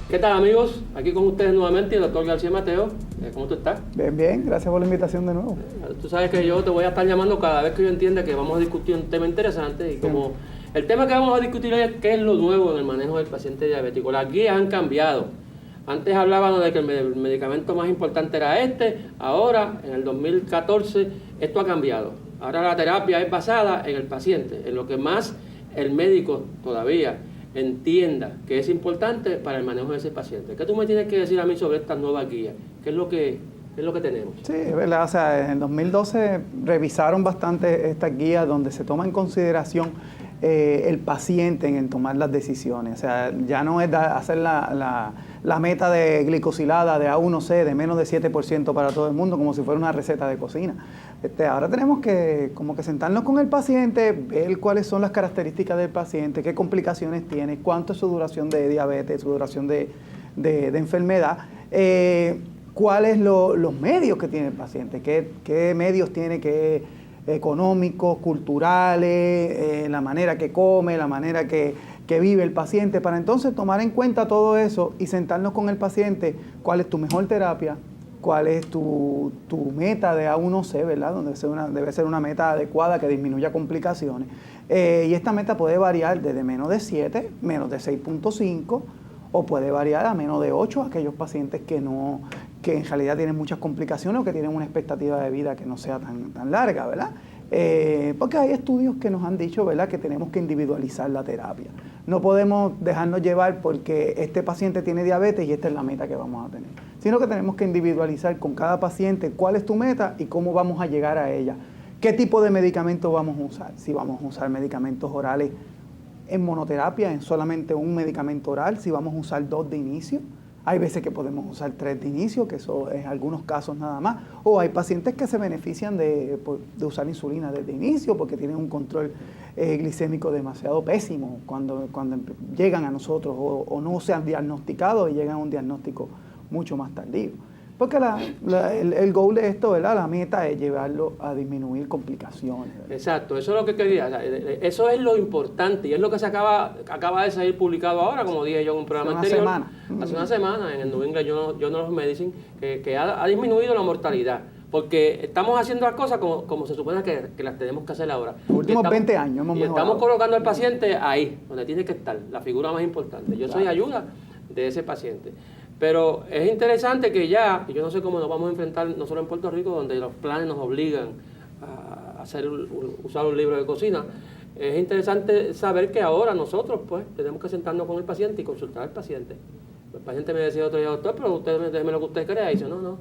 ¿Qué tal, amigos? Aquí con ustedes nuevamente el doctor García Mateo. ¿Cómo tú estás? Bien, bien, gracias por la invitación de nuevo. Tú sabes que yo te voy a estar llamando cada vez que yo entienda que vamos a discutir un tema interesante y como el tema que vamos a discutir hoy es qué es lo nuevo en el manejo del paciente diabético. Las guías han cambiado. Antes hablábamos de que el medicamento más importante era ahora, en el 2014, esto ha cambiado. Ahora la terapia es basada en el paciente, en lo que más el médico todavía entienda que es importante para el manejo de ese paciente. ¿Qué tú me tienes que decir a mí sobre estas nuevas guías? ¿Qué es lo que tenemos? Sí, es verdad, o sea, en 2012 revisaron bastante estas guías donde se toma en consideración el paciente en tomar las decisiones. O sea, ya no es hacer la meta de glicosilada de A1C de menos de 7% para todo el mundo como si fuera una receta de cocina. Ahora tenemos que como que sentarnos con el paciente, ver cuáles son las características del paciente, qué complicaciones tiene, cuánto es su duración de diabetes, su duración de enfermedad, cuáles los medios que tiene el paciente, qué medios tiene, qué económicos, culturales, la manera que come, la manera que vive el paciente, para entonces tomar en cuenta todo eso y sentarnos con el paciente, cuál es tu mejor terapia, cuál es tu meta de A1C, ¿verdad? Donde debe ser una meta adecuada que disminuya complicaciones. Y esta meta puede variar desde menos de 7, menos de 6.5, o puede variar a menos de 8 aquellos pacientes que en realidad tienen muchas complicaciones o que tienen una expectativa de vida que no sea tan larga, ¿verdad? Porque hay estudios que nos han dicho, ¿verdad?, que tenemos que individualizar la terapia. No podemos dejarnos llevar porque este paciente tiene diabetes y esta es la meta que vamos a tener, sino que tenemos que individualizar con cada paciente cuál es tu meta y cómo vamos a llegar a ella. ¿Qué tipo de medicamentos vamos a usar? Si vamos a usar medicamentos orales en monoterapia, en solamente un medicamento oral, si vamos a usar 2 de inicio. Hay veces que podemos usar 3 de inicio, que eso es en algunos casos nada más. O hay pacientes que se benefician de usar insulina desde inicio porque tienen un control glicémico demasiado pésimo cuando llegan a nosotros o no se han diagnosticado y llegan a un diagnóstico mucho más tardío. Porque el goal de esto, ¿verdad?, la meta es llevarlo a disminuir complicaciones, ¿verdad? Exacto, eso es lo que quería. O sea, eso es lo importante y es lo que se acaba de salir publicado ahora, como dije yo en un programa anterior. Hace una semana en el New England Journal of Medicine, que ha disminuido la mortalidad. Porque estamos haciendo las cosas como se supone que las tenemos que hacer ahora. Los últimos 20 años hemos mejorado. Estamos colocando al paciente ahí, donde tiene que estar, la figura más importante. Yo soy ayuda de ese paciente. Pero es interesante que ya, y yo no sé cómo nos vamos a enfrentar, no solo en Puerto Rico, donde los planes nos obligan a usar un libro de cocina, es interesante saber que ahora nosotros pues tenemos que sentarnos con el paciente y consultar al paciente. El paciente me decía otro día, doctor, pero usted déjeme lo que usted crea. Y dice, no,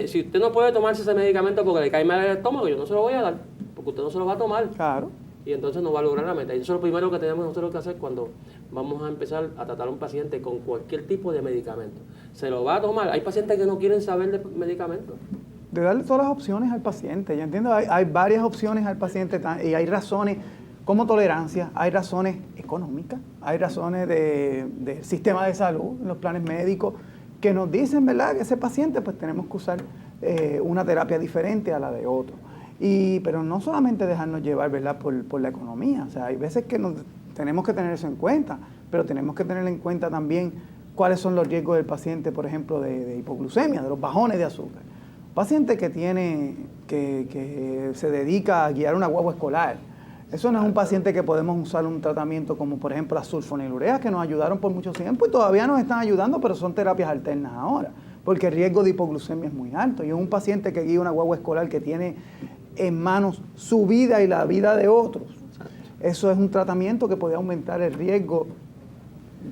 si usted no puede tomarse ese medicamento porque le cae mal el estómago, yo no se lo voy a dar, porque usted no se lo va a tomar. Claro. Y entonces no va a lograr la meta. Y eso es lo primero que tenemos nosotros que hacer cuando vamos a empezar a tratar a un paciente con cualquier tipo de medicamento. Se lo va a tomar. Hay pacientes que no quieren saber de medicamentos. De darle todas las opciones al paciente. Yo entiendo, hay varias opciones al paciente y hay razones como tolerancia, hay razones económicas, hay razones del sistema de salud, los planes médicos, que nos dicen, ¿verdad?, que ese paciente pues tenemos que usar una terapia diferente a la de otro. Pero no solamente dejarnos llevar, ¿verdad?, por la economía. O sea, hay veces que tenemos que tener eso en cuenta, pero tenemos que tener en cuenta también cuáles son los riesgos del paciente, por ejemplo, de hipoglucemia, de los bajones de azúcar. Un paciente que se dedica a guiar una guagua escolar, eso no es un paciente que podemos usar un tratamiento como, por ejemplo, las sulfonilureas, que nos ayudaron por mucho tiempo y todavía nos están ayudando, pero son terapias alternas ahora, porque el riesgo de hipoglucemia es muy alto. Y es un paciente que guía una guagua escolar que tiene en manos su vida y la vida de otros. Eso es un tratamiento que puede aumentar el riesgo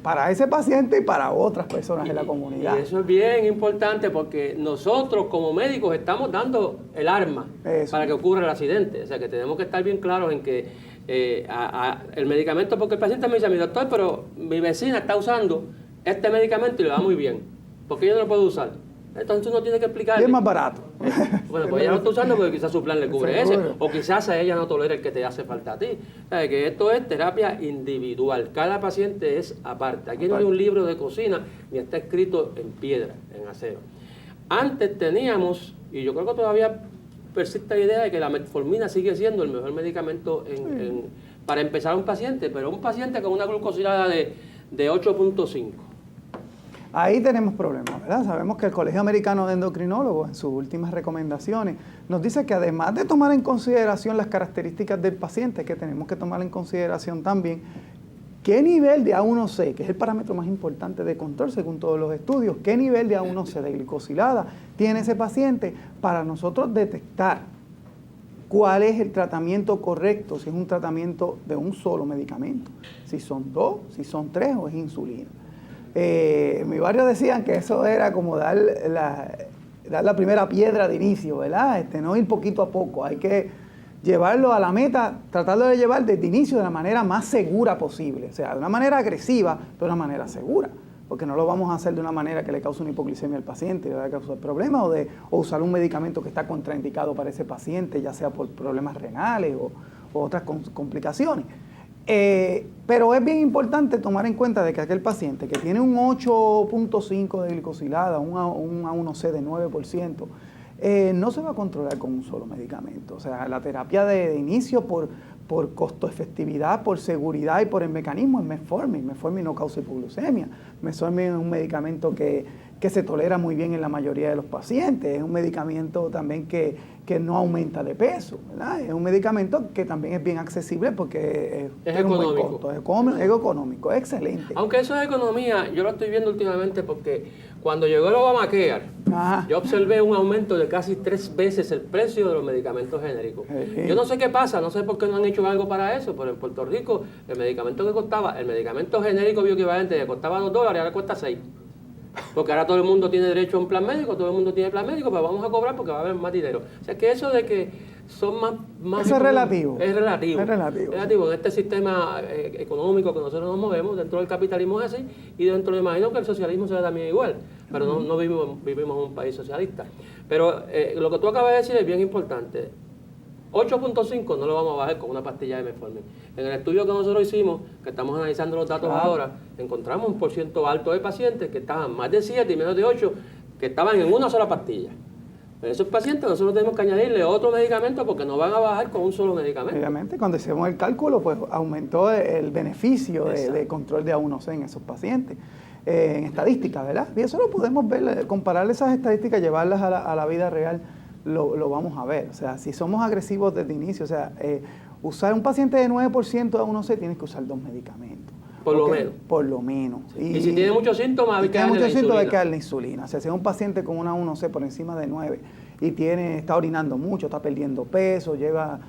para ese paciente y para otras personas de la comunidad. Y eso es bien importante porque nosotros como médicos estamos dando el arma para que ocurra el accidente. O sea que tenemos que estar bien claros en que el medicamento, porque el paciente me dice a mi doctor, pero mi vecina está usando este medicamento y le va muy bien. ¿Por qué yo no lo puedo usar? Entonces uno tiene que explicarle. Y es más barato. Bueno, pues ella no está usando porque quizás su plan le cubre ese, o quizás a ella no tolera el que te hace falta a ti. O sea, que esto es terapia individual, cada paciente es aparte. Aquí no hay un libro de cocina, ni está escrito en piedra, en acero. Antes teníamos, y yo creo que todavía persiste la idea de que la metformina sigue siendo el mejor medicamento para empezar a un paciente, pero un paciente con una glucosilada de 8.5, Ahí tenemos problemas, ¿verdad? Sabemos que el Colegio Americano de Endocrinólogos, en sus últimas recomendaciones, nos dice que además de tomar en consideración las características del paciente, que tenemos que tomar en consideración también qué nivel de A1C, que es el parámetro más importante de control según todos los estudios, qué nivel de A1C de glicosilada tiene ese paciente para nosotros detectar cuál es el tratamiento correcto, si es un tratamiento de un solo medicamento, si son 2, si son 3 o es insulina. En mi barrio decían que eso era como dar la primera piedra de inicio, ¿verdad? No ir poquito a poco, hay que llevarlo a la meta, tratarlo de llevar desde inicio de la manera más segura posible, o sea, de una manera agresiva, pero de una manera segura, porque no lo vamos a hacer de una manera que le cause una hipoglicemia al paciente, le va a causar problemas, o usar un medicamento que está contraindicado para ese paciente, ya sea por problemas renales o otras complicaciones. Pero es bien importante tomar en cuenta de que aquel paciente que tiene un 8.5 de glicosilada, un A1C de 9%, no se va a controlar con un solo medicamento. O sea, la terapia de inicio por costo-efectividad, por seguridad y por el mecanismo es metformin. Metformin no causa hipoglucemia. Metformin es un medicamento que se tolera muy bien en la mayoría de los pacientes. Es un medicamento también que no aumenta de peso, ¿verdad? Es un medicamento que también es bien accesible porque es económico. Un buen costo, es económico, es excelente. Aunque eso es economía, yo lo estoy viendo últimamente porque cuando llegó el Obamacare, yo observé un aumento de casi 3 veces el precio de los medicamentos genéricos. Yo no sé qué pasa, no sé por qué no han hecho algo para eso, pero en Puerto Rico el medicamento genérico bioequivalente que costaba $2, ahora cuesta 6. Porque ahora todo el mundo tiene derecho a un plan médico, todo el mundo tiene plan médico, pero vamos a cobrar porque va a haber más dinero. O sea que eso de que son más eso es relativo. Es relativo. Es relativo. Es relativo. En este sistema económico que nosotros nos movemos, dentro del capitalismo es así, y dentro de imagino que el socialismo será también igual. Pero no vivimos en un país socialista. Pero lo que tú acabas de decir es bien importante. 8.5 no lo vamos a bajar con una pastilla de metformin. En el estudio que nosotros hicimos, que estamos analizando los datos ahora, encontramos un porciento alto de pacientes que estaban más de 7 y menos de 8, que estaban en una sola pastilla. Pero esos pacientes nosotros tenemos que añadirle otro medicamento porque no van a bajar con un solo medicamento. Obviamente, cuando hicimos el cálculo, pues aumentó el beneficio de control de A1C en esos pacientes. En estadísticas, ¿verdad? Y eso lo podemos ver, comparar esas estadísticas, llevarlas a la vida real. Lo vamos a ver. O sea, si somos agresivos desde el inicio, o sea, usar un paciente de 9% de A1C, tienes que usar 2 medicamentos. Por lo menos. Por lo menos. Sí. Y si tiene muchos síntomas, hay que darle insulina. O sea, si es un paciente con una A1C por encima de 9 y está orinando mucho, está perdiendo peso, lleva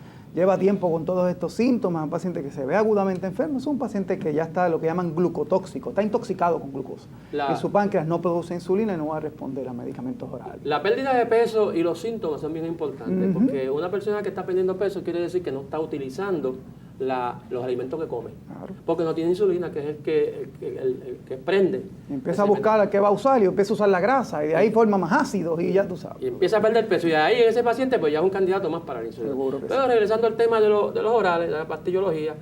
tiempo con todos estos síntomas, un paciente que se ve agudamente enfermo, es un paciente que ya está lo que llaman glucotóxico, está intoxicado con glucosa. Y su páncreas no produce insulina y no va a responder a medicamentos orales. La pérdida de peso y los síntomas son bien importantes, porque una persona que está perdiendo peso quiere decir que no está utilizando los alimentos que come. Claro. Porque no tiene insulina, que es el que prende. Y empieza a buscar a qué va a usar y empieza a usar la grasa, y de ahí forma más ácidos y ya tú sabes. Y empieza a perder peso, y ahí ese paciente pues ya es un candidato más para la insulina. Pero regresando al tema de los orales, de la pastillología,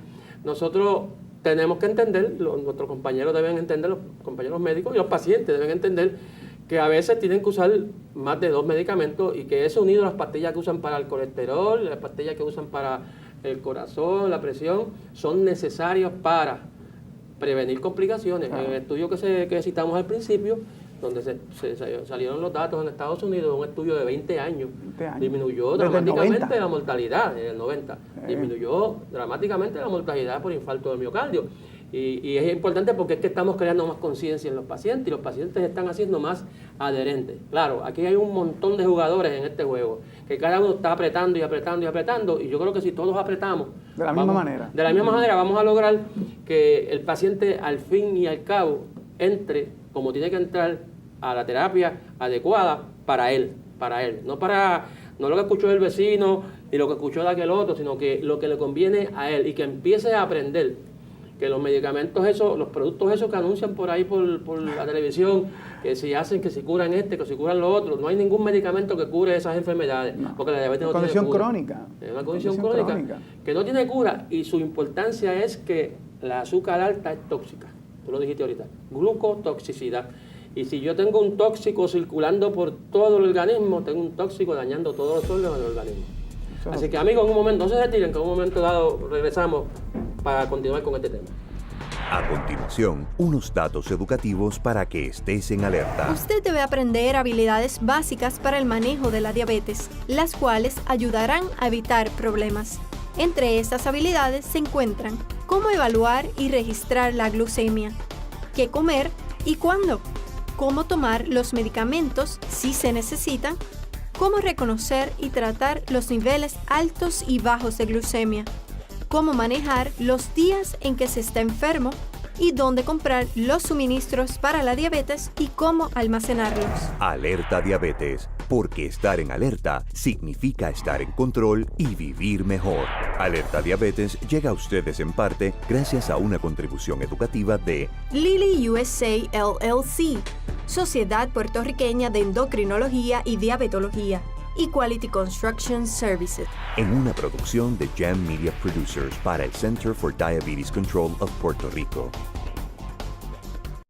nosotros tenemos que entender, nuestros compañeros deben entender, los compañeros médicos y los pacientes deben entender que a veces tienen que usar más de 2 medicamentos y que eso unido a las pastillas que usan para el colesterol, las pastillas que usan para el corazón, la presión, son necesarios para prevenir complicaciones. En el estudio que citamos al principio, donde salieron los datos en Estados Unidos, un estudio de 20 años, disminuyó dramáticamente la mortalidad en el 90, disminuyó dramáticamente la mortalidad por infarto de miocardio. Y es importante porque es que estamos creando más conciencia en los pacientes y los pacientes están haciendo más adherentes. Claro, aquí hay un montón de jugadores en este juego, que cada uno está apretando y apretando y apretando, y yo creo que si todos apretamos de la misma manera vamos a lograr que el paciente al fin y al cabo entre como tiene que entrar a la terapia adecuada para él, no lo que escuchó el vecino y lo que escuchó de aquel otro, sino que lo que le conviene a él, y que empiece a aprender que los medicamentos esos, los productos esos que anuncian por ahí por la televisión, que si hacen, que si curan que si curan lo otro, no hay ningún medicamento que cure esas enfermedades, porque la diabetes no tiene cura. Crónica. Es una condición crónica que no tiene cura, y su importancia es que la azúcar alta es tóxica, tú lo dijiste ahorita, glucotoxicidad. Y si yo tengo un tóxico circulando por todo el organismo, tengo un tóxico dañando todos los órganos del organismo. Así que amigos, en un momento, no se retiren, que en un momento dado regresamos para continuar con este tema. A continuación, unos datos educativos para que estés en alerta. Usted debe aprender habilidades básicas para el manejo de la diabetes, las cuales ayudarán a evitar problemas. Entre estas habilidades se encuentran cómo evaluar y registrar la glucemia, qué comer y cuándo, cómo tomar los medicamentos si se necesitan, cómo reconocer y tratar los niveles altos y bajos de glucemia, cómo manejar los días en que se está enfermo y dónde comprar los suministros para la diabetes y cómo almacenarlos. Alerta Diabetes, porque estar en alerta significa estar en control y vivir mejor. Alerta Diabetes llega a ustedes en parte gracias a una contribución educativa de Lilly USA LLC, Sociedad Puertorriqueña de Endocrinología y Diabetología, y Quality Construction Services. en una producción de Jam Media Producers para el Center for Diabetes Control of Puerto Rico.